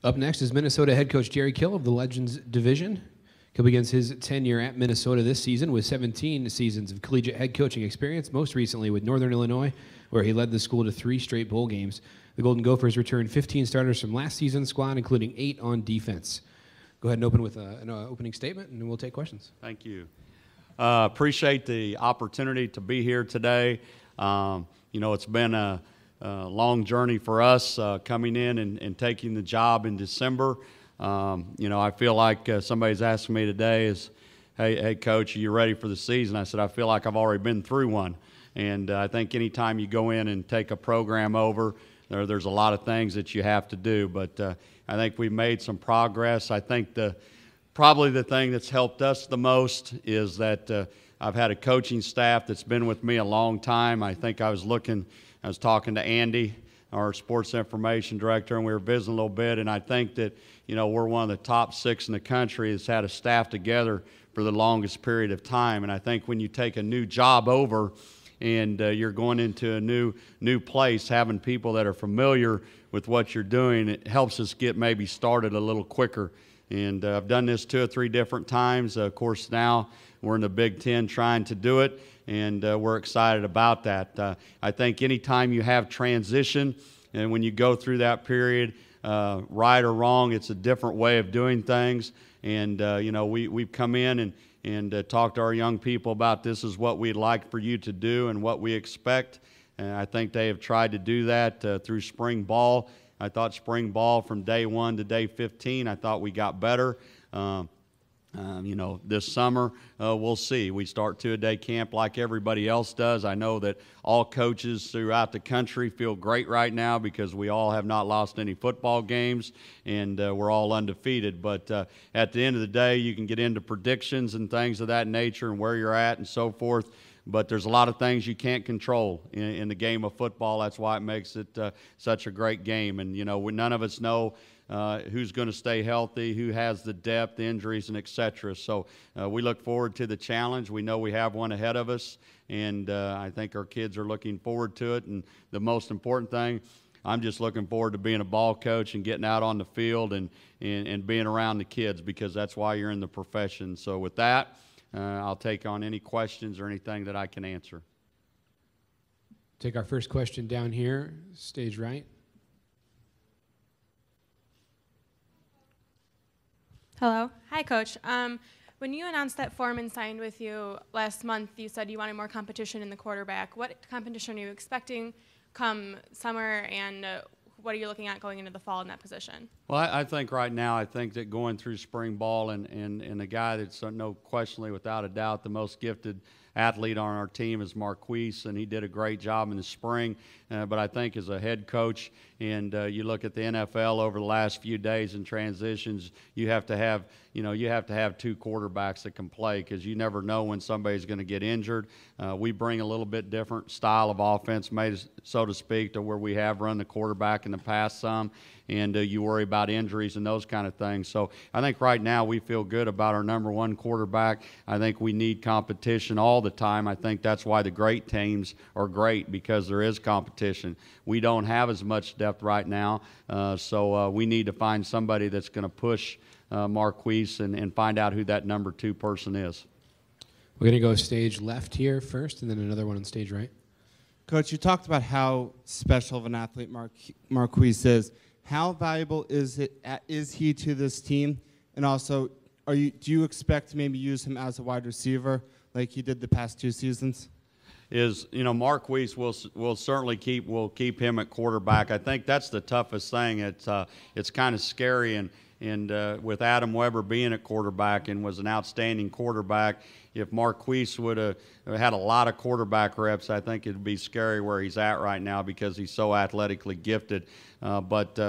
Up next is Minnesota head coach Jerry Kill of the Legends Division. He'll begin his tenure at Minnesota this season with 17 seasons of collegiate head coaching experience, most recently with Northern Illinois, where he led the school to 3 straight bowl games. The Golden Gophers returned 15 starters from last season's squad, including 8 on defense. Go ahead and open with an opening statement, and then we'll take questions. Thank you. Appreciate the opportunity to be here today. It's been a long journey for us coming in and taking the job in December. I feel like somebody's asking me today is, hey, Coach, are you ready for the season? I said, I feel like I've already been through one. And I think anytime you go in and take a program over, there's a lot of things that you have to do. But I think we've made some progress. I think probably the thing that's helped us the most is that I've had a coaching staff that's been with me a long time. I think I was talking to Andy, our sports information director, and we were visiting a little bit, and I think that, we're one of the top 6 in the country that's had a staff together for the longest period of time. And I think when you take a new job over and you're going into a new place, having people that are familiar with what you're doing, it helps us get maybe started a little quicker. And I've done this 2 or 3 different times. Of course, now we're in the Big Ten trying to do it, and we're excited about that. I think anytime you have transition, and when you go through that period, right or wrong, it's a different way of doing things. And, we've come in and talked to our young people about this is what we'd like for you to do and what we expect. And I think they have tried to do that through spring ball. I thought spring ball from day 1 to day 15, I thought we got better. This summer, we'll see. We start 2-a-day camp like everybody else does. I know that all coaches throughout the country feel great right now because we all have not lost any football games, and we're all undefeated. But at the end of the day, you can get into predictions and things of that nature and where you're at and so forth. But there's a lot of things you can't control in the game of football. That's why it makes it such a great game. And, none of us know who's going to stay healthy, who has the depth, the injuries, and et cetera. So we look forward to the challenge. We know we have one ahead of us, and I think our kids are looking forward to it. And the most important thing, I'm just looking forward to being a ball coach and getting out on the field and being around the kids, because that's why you're in the profession. So with that, I'll take on any questions or anything that I can answer. Take our first question down here, stage right. Hello. Hi, Coach. When you announced that Foreman signed with you last month, you said you wanted more competition in the quarterback. What competition are you expecting come summer, and what are you looking at going into the fall in that position? Well, I think right now, I think that going through spring ball and the guy that's no questionably, without a doubt, the most gifted athlete on our team is Marquise, and he did a great job in the spring. But I think as a head coach, and you look at the NFL over the last few days in transitions, you have to have 2 quarterbacks that can play, because you never know when somebody's going to get injured. We bring a little bit different style of offense, so to speak, to where we have run the quarterback in the past some, and you worry about injuries and those kind of things. So I think right now we feel good about our number 1 quarterback. I think we need competition all the time. I think that's why the great teams are great, because there is competition. We don't have as much depth right now, so we need to find somebody that's going to push Marquise and find out who that number 2 person is. We're going to go stage left here first, and then another one on stage right. Coach, you talked about how special of an athlete Marquise is. How valuable is he to this team? And also, do you expect to maybe use him as a wide receiver like he did the past 2 seasons? Marquise will certainly keep him at quarterback. I think that's the toughest thing. It's kind of scary, and with Adam Weber being at quarterback and was an outstanding quarterback, if Marquise would have had a lot of quarterback reps, I think it'd be scary where he's at right now, because he's so athletically gifted. But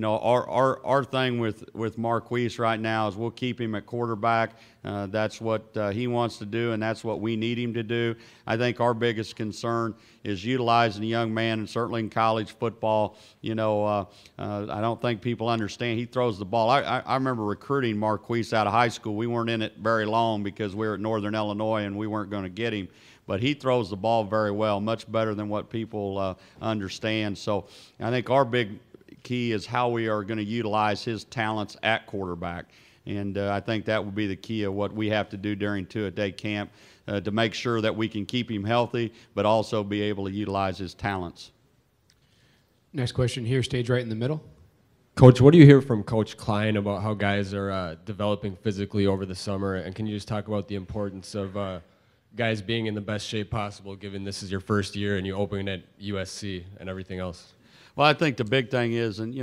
our thing with Marquise right now is we'll keep him at quarterback. That's what he wants to do, and that's what we need him to do. I think our biggest concern is utilizing a young man, and certainly in college football, I don't think people understand. He throws the ball. I remember recruiting Marquise out of high school. We weren't in it very long because we were at Northern Illinois and we weren't going to get him. But he throws the ball very well, much better than what people understand. So I think our big key is how we are going to utilize his talents at quarterback. And I think that will be the key of what we have to do during two-a-day camp to make sure that we can keep him healthy, but also be able to utilize his talents. Next question here, stage right in the middle. Coach, what do you hear from Coach Klein about how guys are developing physically over the summer? And can you just talk about the importance of guys being in the best shape possible, given this is your first year and you open at USC and everything else? Well, I think the big thing is, and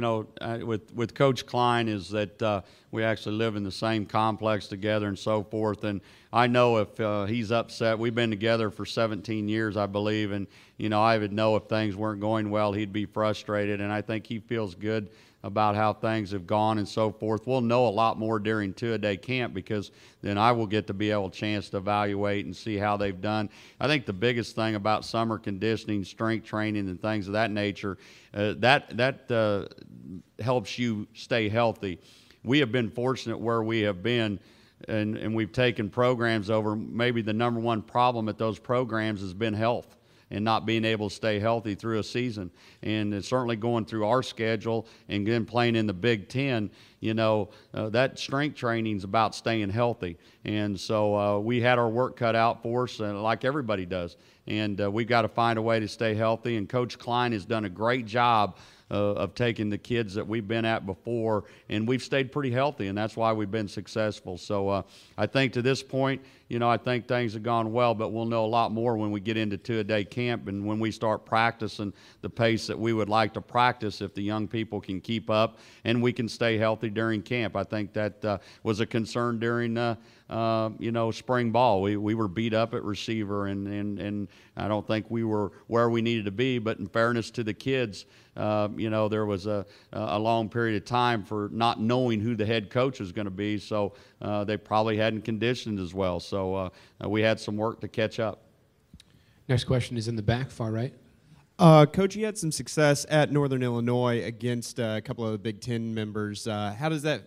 with Coach Klein, is that we actually live in the same complex together and so forth. And I know if he's upset, we've been together for 17 years, I believe, and I would know if things weren't going well, he'd be frustrated. And I think he feels good about how things have gone and so forth. We'll know a lot more during two-a-day camp, because then I will get to be able chance to evaluate and see how they've done. I think the biggest thing about summer conditioning, strength training, and things of that nature, that helps you stay healthy. We have been fortunate where we have been, and we've taken programs over. Maybe the number one problem at those programs has been health and not being able to stay healthy through a season. And it's certainly going through our schedule and then playing in the Big Ten, that strength training is about staying healthy. And so we had our work cut out for us, like everybody does. And we've got to find a way to stay healthy. And Coach Klein has done a great job of taking the kids that we've been at before, and we've stayed pretty healthy, and that's why we've been successful. So I think to this point, I think things have gone well, but we'll know a lot more when we get into two-a-day camp and when we start practicing the pace that we would like to practice, if the young people can keep up and we can stay healthy during camp. I think that was a concern during spring ball. We were beat up at receiver, and I don't think we were where we needed to be. But in fairness to the kids, there was a long period of time for not knowing who the head coach was going to be, so they probably hadn't conditioned as well. So we had some work to catch up. Next question is in the back, far right. Coach, you had some success at Northern Illinois against a couple of the Big Ten members. How does that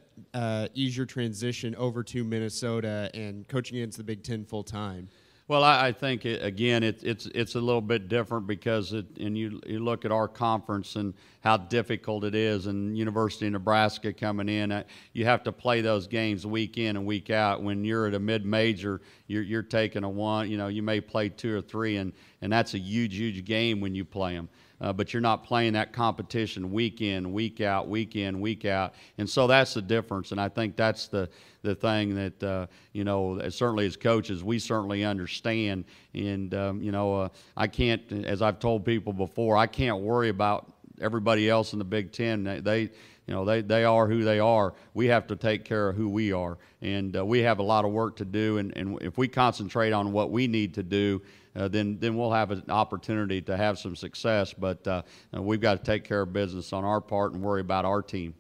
ease your transition over to Minnesota and coaching against the Big Ten full time? Well, I think it's a little bit different because you look at our conference and how difficult it is, and University of Nebraska coming in, you have to play those games week in and week out. When you're at a mid-major, you're taking a one, you may play 2 or 3, and that's a huge game when you play them. But you're not playing that competition week in, week out, week in, week out. And so that's the difference. And I think that's the thing that, certainly as coaches, we certainly understand. And, I can't, as I've told people before, I can't worry about everybody else in the Big Ten. They are who they are. We have to take care of who we are. And we have a lot of work to do. And if we concentrate on what we need to do, then we'll have an opportunity to have some success. But we've got to take care of business on our part and worry about our team.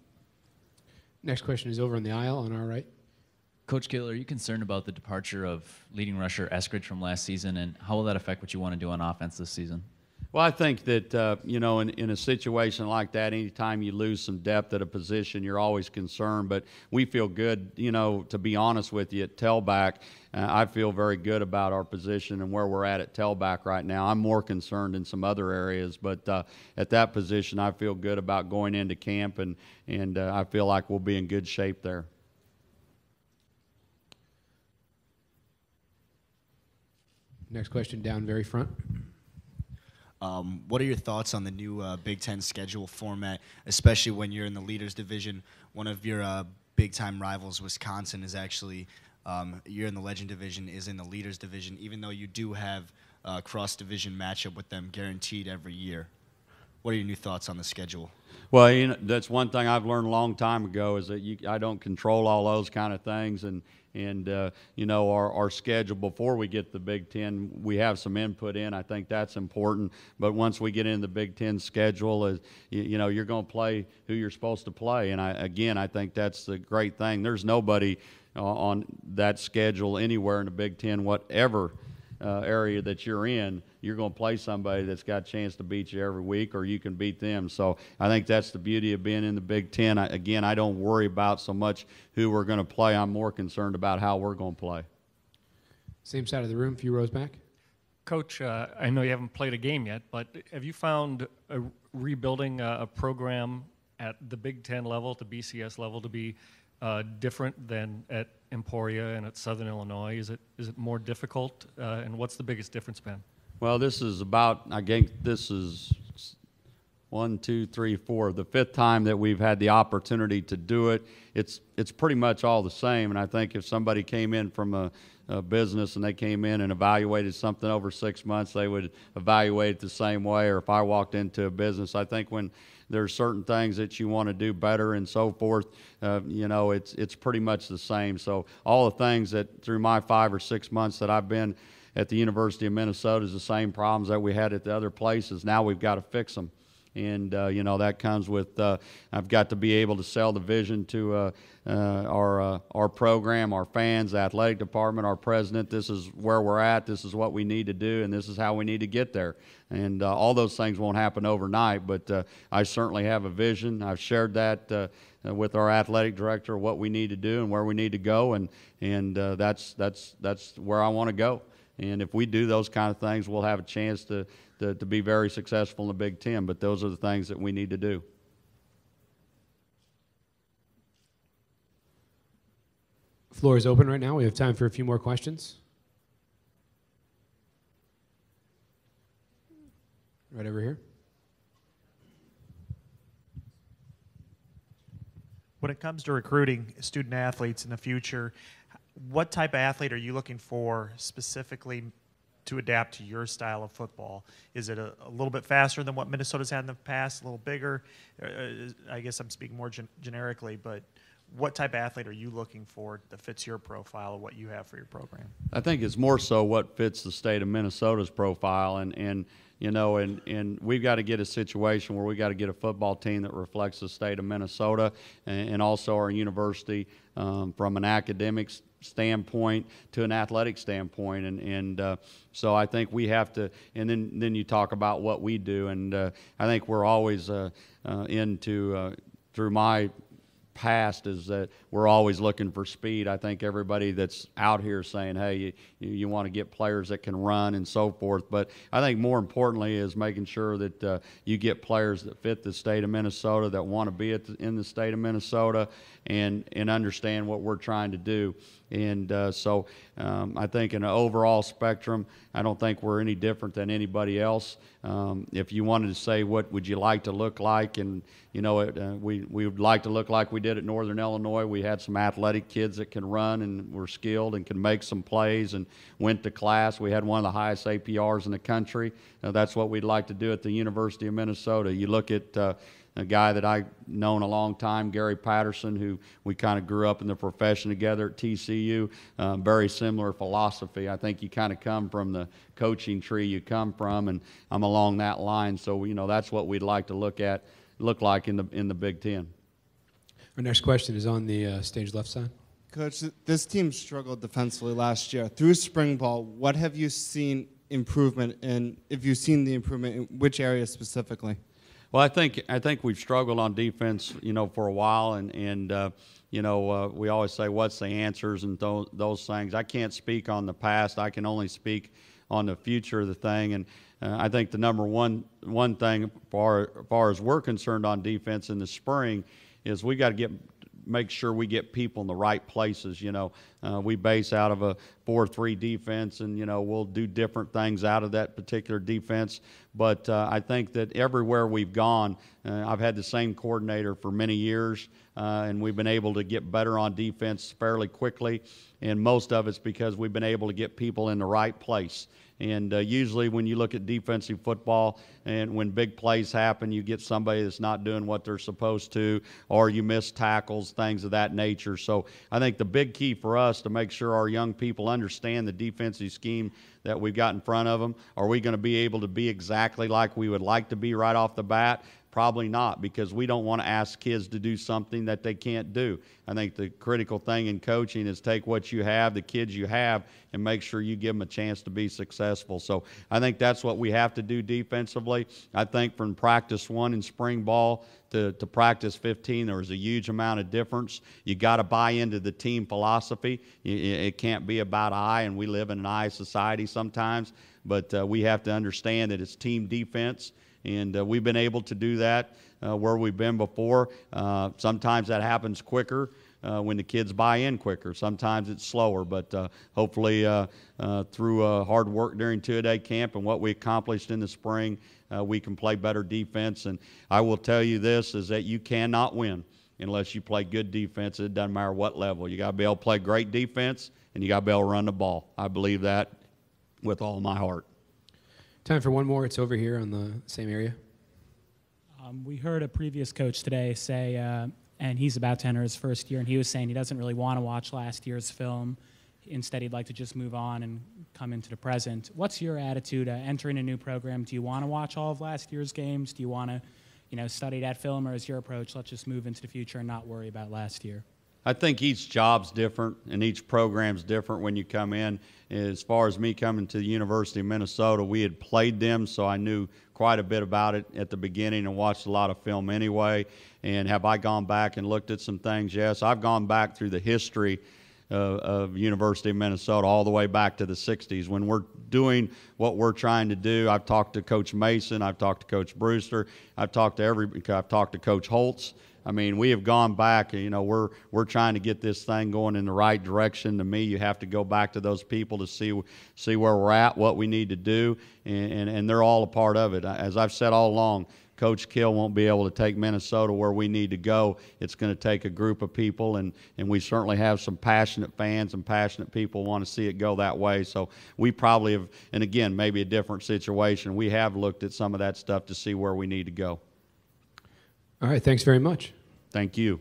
Next question is over on the aisle on our right. Coach Gill, are you concerned about the departure of leading rusher Eskridge from last season, and how will that affect what you want to do on offense this season? Well, I think that, in a situation like that, anytime you lose some depth at a position, you're always concerned. But we feel good, to be honest with you, at tailback. I feel very good about our position and where we're at tailback right now. I'm more concerned in some other areas. But at that position, I feel good about going into camp, and I feel like we'll be in good shape there. Next question down very front. What are your thoughts on the new Big Ten schedule format, especially when you're in the Leaders Division? One of your big-time rivals, Wisconsin, is actually, you're in the Legend Division, is in the Leaders Division, even though you do have a cross-division matchup with them guaranteed every year. What are your new thoughts on the schedule? Well, that's one thing I've learned a long time ago, is that I don't control all those kind of things. And our schedule before we get the Big Ten, we have some input in. I think that's important. But once we get into the Big Ten schedule, you're going to play who you're supposed to play. And I think that's the great thing. There's nobody on that schedule anywhere in the Big Ten, whatever area that you're in, you're going to play somebody that's got a chance to beat you every week, or you can beat them. So I think that's the beauty of being in the Big Ten. I don't worry about so much who we're going to play. I'm more concerned about how we're going to play. Same side of the room, a few rows back. Coach, I know you haven't played a game yet, but have you found rebuilding a program at the Big Ten level, at the BCS level, to be different than at Emporia and at Southern Illinois? Is it more difficult, and what's the biggest difference been? Well, this is about, I think this is 1, 2, 3, 4, the 5th time that we've had the opportunity to do it. It's pretty much all the same, and I think if somebody came in from a business and they came in and evaluated something over 6 months, they would evaluate it the same way. Or if I walked into a business, I think when there's certain things that you want to do better and so forth, you know, it's pretty much the same. So all the things that through my 5 or 6 months that I've been at the University of Minnesota is the same problems that we had at the other places. Now we've got to fix them. And, you know, that comes with, I've got to be able to sell the vision to our program, our fans, the athletic department, our president. This is where we're at. This is what we need to do, and this is how we need to get there. And all those things won't happen overnight, but I certainly have a vision. I've shared that with our athletic director, what we need to do and where we need to go, and that's where I want to go. And if we do those kind of things, we'll have a chance to be very successful in the Big Ten. But those are the things that we need to do. Floor is open right now. We have time for a few more questions. Right over here. When it comes to recruiting student athletes in the future, what type of athlete are you looking for specifically to adapt to your style of football? Is it a little bit faster than what Minnesota's had in the past, a little bigger? I guess I'm speaking more generically, but what type of athlete are you looking for that fits your profile of what you have for your program? I think it's more so what fits the state of Minnesota's profile, and you know, and we've got to get a situation where we got to get a football team that reflects the state of Minnesota and also our university from an academic standpoint to an athletic standpoint, and so I think we have to. And then you talk about what we do, and I think we're always into through my past is that we're always looking for speed. I think everybody that's out here saying, hey, you want to get players that can run and so forth. But I think more importantly is making sure that you get players that fit the state of Minnesota, that want to be in the state of Minnesota and understand what we're trying to do. And so I think in an overall spectrum, I don't think we're any different than anybody else. If you wanted to say what would you like to look like, and you know, we would like to look like we did at Northern Illinois. We had some athletic kids that can run and were skilled and can make some plays and went to class. We had one of the highest APRs in the country. That's what we'd like to do at the University of Minnesota. You look at a guy that I've known a long time, Gary Patterson, who we kind of grew up in the profession together at TCU. Very similar philosophy. I think you kind of come from the coaching tree you come from, and I'm along that line. So you know, that's what we'd like to look like in the Big Ten. Our next question is on the stage left side. Coach, this team struggled defensively last year. Through spring ball, what have you seen improvement in? If you've seen the improvement, in which area specifically? Well, I think we've struggled on defense, you know, for a while, and you know, we always say, what's the answers and those things. I can't speak on the past. I can only speak on the future of the thing. And I think the number one thing, as far as we're concerned on defense in the spring, is we got to make sure we get people in the right places. You know, we base out of a 4-3 defense, and you know, we'll do different things out of that particular defense. But I think that everywhere we've gone, I've had the same coordinator for many years, and we've been able to get better on defense fairly quickly. And most of it's because we've been able to get people in the right place. And usually when you look at defensive football and when big plays happen, you get somebody that's not doing what they're supposed to, or you miss tackles, things of that nature. So I think the big key for us to make sure our young people understand the defensive scheme that we've got in front of them. Are we going to be able to be exactly like we would like to be right off the bat? Probably not, because we don't want to ask kids to do something that they can't do. I think the critical thing in coaching is take what you have, the kids you have, and make sure you give them a chance to be successful. So I think that's what we have to do defensively. I think from practice 1 in spring ball to practice 15, there was a huge amount of difference. You got to buy into the team philosophy. It can't be about I, and we live in an I society sometimes, but we have to understand that it's team defense. And we've been able to do that where we've been before. Sometimes that happens quicker when the kids buy in quicker. Sometimes it's slower, but hopefully through hard work during two-a-day camp and what we accomplished in the spring, we can play better defense. And I will tell you this, is that you cannot win unless you play good defense. It doesn't matter what level. You got to be able to play great defense, and you got to be able to run the ball. I believe that with all my heart. Time for one more. It's over here on the same area. We heard a previous coach today say, and he's about to enter his first year, and he was saying he doesn't really want to watch last year's film. Instead, he'd like to just move on and come into the present. What's your attitude entering a new program? Do you want to watch all of last year's games? Do you want to, study that film, or is your approach, let's just move into the future and not worry about last year? I think each job's different and each program's different when you come in. As far as me coming to the University of Minnesota, we had played them, so I knew quite a bit about it at the beginning and watched a lot of film anyway. And have I gone back and looked at some things? Yes, I've gone back through the history of University of Minnesota all the way back to the 60s. When we're doing what we're trying to do, I've talked to Coach Mason, I've talked to Coach Brewster, I've talked to Coach Holtz. I mean, we have gone back, we're trying to get this thing going in the right direction. To me, you have to go back to those people to see where we're at, what we need to do, and they're all a part of it. As I've said all along, Coach Kill won't be able to take Minnesota where we need to go. It's going to take a group of people, and we certainly have some passionate fans and passionate people want to see it go that way. So we probably have, and again, maybe a different situation, we have looked at some of that stuff to see where we need to go. All right, thanks very much. Thank you.